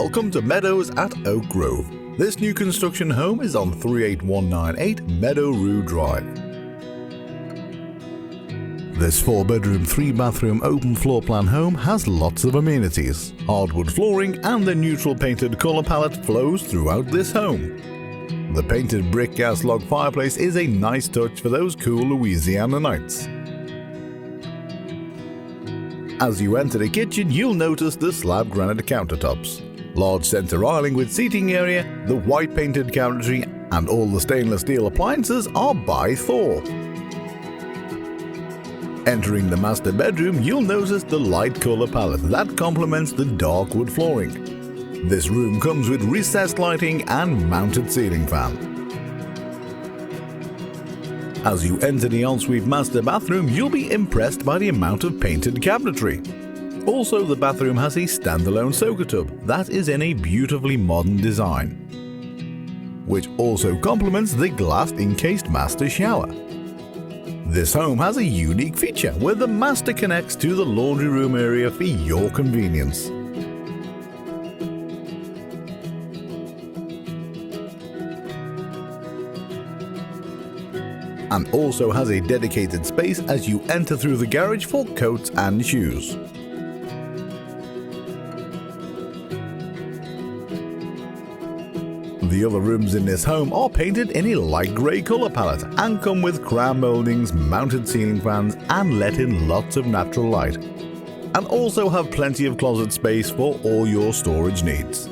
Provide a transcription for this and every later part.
Welcome to Meadows at Oak Grove. This new construction home is on 38198 Meadow Rue Drive. This 4-bedroom, 3-bathroom open floor plan home has lots of amenities. Hardwood flooring and the neutral painted color palette flows throughout this home. The painted brick gas log fireplace is a nice touch for those cool Louisiana nights. As you enter the kitchen, you'll notice the slab granite countertops, large center island with seating area, the white painted cabinetry, and all the stainless steel appliances are by THOR. Entering the master bedroom, you'll notice the light color palette that complements the dark wood flooring. This room comes with recessed lighting and mounted ceiling fan. As you enter the ensuite master bathroom, you'll be impressed by the amount of painted cabinetry. Also, the bathroom has a standalone soaker tub that is in a beautifully modern design, which also complements the glass-encased master shower. This home has a unique feature where the master connects to the laundry room area for your convenience. And also has a dedicated space as you enter through the garage for coats and shoes. The other rooms in this home are painted in a light grey colour palette and come with crown mouldings, mounted ceiling fans, and let in lots of natural light. And also have plenty of closet space for all your storage needs.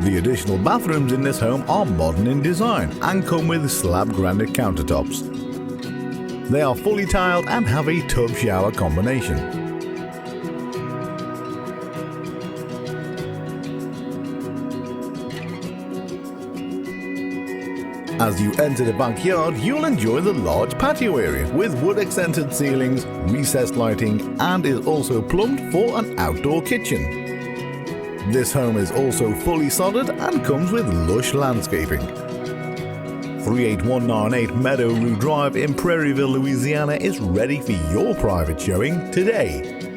The additional bathrooms in this home are modern in design and come with slab granite countertops. They are fully tiled and have a tub shower combination. As you enter the backyard, you'll enjoy the large patio area with wood-accented ceilings, recessed lighting, and is also plumbed for an outdoor kitchen. This home is also fully sodded and comes with lush landscaping. 38198 Meadow Rue Drive in Prairieville, Louisiana is ready for your private showing today.